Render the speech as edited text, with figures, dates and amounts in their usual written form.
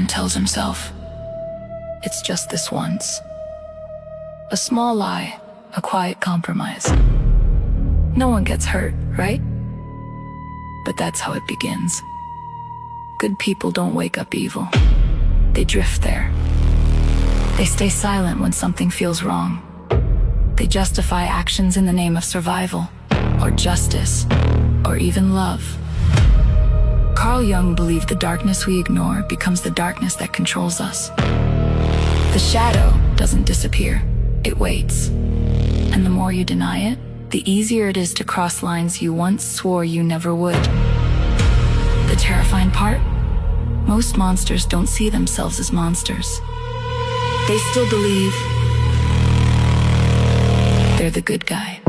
man tells himself. It's just this once. A small lie, a quiet compromise. No one gets hurt, right? But that's how it begins. Good people don't wake up evil. They drift there. They stay silent when something feels wrong. They justify actions in the name of survival, or justice, or even love. Carl Jung believed the darkness we ignore becomes the darkness that controls us. The shadow doesn't disappear, it waits. And the more you deny it, the easier it is to cross lines you once swore you never would. The terrifying part? Most monsters don't see themselves as monsters. They still believe they're the good guy.